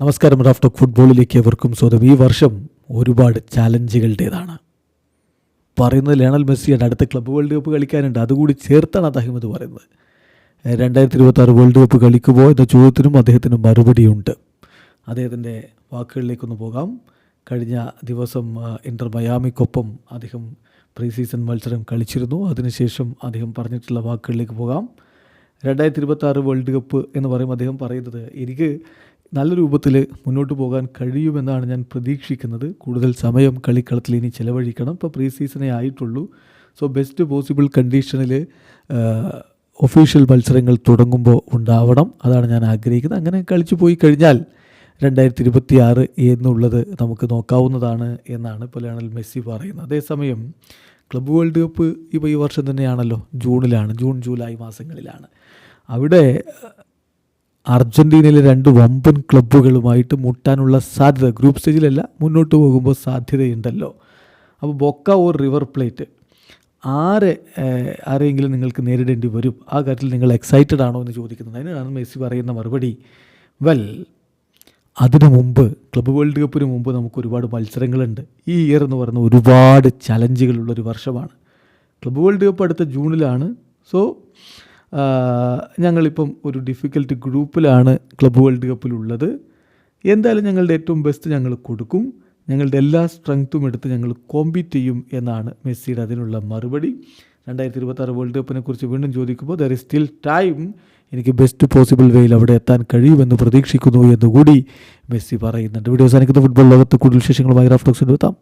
നമസ്കാരം. Raf talk ഫുട്ബോളിലേക്ക് എവർക്കും സ്വാഗതം. ഈ വർഷം ഒരുപാട് ചാലഞ്ചുകളുടേതാണ്. പറയുന്നത് ലയണൽ മെസ്സിയുടെ അടുത്ത ക്ലബ്ബ് വേൾഡ് കപ്പ് കളിക്കാനുണ്ട്. അതുകൂടി ചേർത്താണ് അദ്ദേഹം ഇത് പറയുന്നത്. 2026 വേൾഡ് കപ്പ് കളിക്കുമോ എന്ന ചോദ്യത്തിനും അദ്ദേഹത്തിന് മറുപടിയുണ്ട്. അദ്ദേഹത്തിൻ്റെ വാക്കുകളിലേക്കൊന്ന് പോകാം. കഴിഞ്ഞ ദിവസം ഇന്റർ മയാമിക്കൊപ്പം അദ്ദേഹം പ്രീ സീസൺ മത്സരം കളിച്ചിരുന്നു. അതിനുശേഷം അദ്ദേഹം പറഞ്ഞിട്ടുള്ള വാക്കുകളിലേക്ക് പോകാം. 2026 വേൾഡ് കപ്പ് എന്ന് പറയുമ്പോൾ അദ്ദേഹം പറയുന്നത്, എനിക്ക് നല്ല രൂപത്തിൽ മുന്നോട്ട് പോകാൻ കഴിയുമെന്നാണ് ഞാൻ പ്രതീക്ഷിക്കുന്നത്. കൂടുതൽ സമയം കളിക്കളത്തിൽ ഇനി ചിലവഴിക്കണം. ഇപ്പോൾ പ്രീ സീസണേ ആയിട്ടുള്ളൂ. സോ ബെസ്റ്റ് പോസിബിൾ കണ്ടീഷനിൽ ഒഫീഷ്യൽ മത്സരങ്ങൾ തുടങ്ങുമ്പോൾ ഉണ്ടാവണം. അതാണ് ഞാൻ ആഗ്രഹിക്കുന്നത്. അങ്ങനെ കളിച്ചു പോയി കഴിഞ്ഞാൽ 2026 എന്നുള്ളത് നമുക്ക് നോക്കാവുന്നതാണ് എന്നാണ് ഇപ്പോൾ ലയണൽ മെസ്സി പറയുന്നത്. അതേസമയം ക്ലബ്ബ് വേൾഡ് കപ്പ് ഇപ്പോൾ ഈ വർഷം തന്നെയാണല്ലോ, ജൂണിലാണ്. ജൂലൈ മാസങ്ങളിലാണ്. അവിടെ അർജൻറ്റീനയിലെ 2 വമ്പൻ ക്ലബ്ബുകളുമായിട്ട് മുട്ടാനുള്ള സാധ്യത ഗ്രൂപ്പ് സ്റ്റേജിലല്ല, മുന്നോട്ട് പോകുമ്പോൾ സാധ്യതയുണ്ടല്ലോ. അപ്പോൾ ബൊക്ക ഓർ റിവർ പ്ലേറ്റ് ആരെങ്കിലും നിങ്ങൾക്ക് നേരിടേണ്ടി വരും. ആ കാര്യത്തിൽ നിങ്ങൾ എക്സൈറ്റഡ് ആണോ എന്ന് ചോദിക്കുന്നത്. അതിനാണ് മെസ്സി പറയുന്ന മറുപടി, അതിനു മുമ്പ് ക്ലബ്ബ് വേൾഡ് കപ്പിന് മുമ്പ് നമുക്ക് ഒരുപാട് മത്സരങ്ങളുണ്ട്. ഈ ഇയർ എന്ന് പറയുന്ന ഒരുപാട് ചലഞ്ചുകളുള്ളൊരു വർഷമാണ്. ക്ലബ്ബ് വേൾഡ് കപ്പ് അടുത്ത ജൂണിലാണ്. സോ ഞങ്ങളിപ്പം ഒരു ഡിഫിക്കൽട്ട് ഗ്രൂപ്പിലാണ് ക്ലബ്ബ് വേൾഡ് കപ്പിലുള്ളത്. എന്തായാലും ഞങ്ങളുടെ ഏറ്റവും ബെസ്റ്റ് ഞങ്ങൾ കൊടുക്കും. ഞങ്ങളുടെ എല്ലാ സ്ട്രെങ്ത്തും എടുത്ത് ഞങ്ങൾ കോമ്പീറ്റ് ചെയ്യും എന്നാണ് മെസ്സിയുടെ അതിനുള്ള മറുപടി. 2026 വേൾഡ് കപ്പിനെ കുറിച്ച് വീണ്ടും ചോദിക്കുമ്പോൾ ദർ ഈസ് സ്റ്റിൽ ടൈം, എനിക്ക് ബെസ്റ്റ് പോസിബിൾ വേയിൽ അവിടെ എത്താൻ കഴിയുമെന്ന് പ്രതീക്ഷിക്കുന്നു എന്നുകൂടി മെസ്സി പറയുന്നുണ്ട്. വീഡിയോ അവസാനിക്കുന്ന ഫുട്ബോൾ ലോകത്ത് കൂടുതൽ വിശേഷങ്ങളുമായി റാഫ് ടോക്സിൽ എത്താം.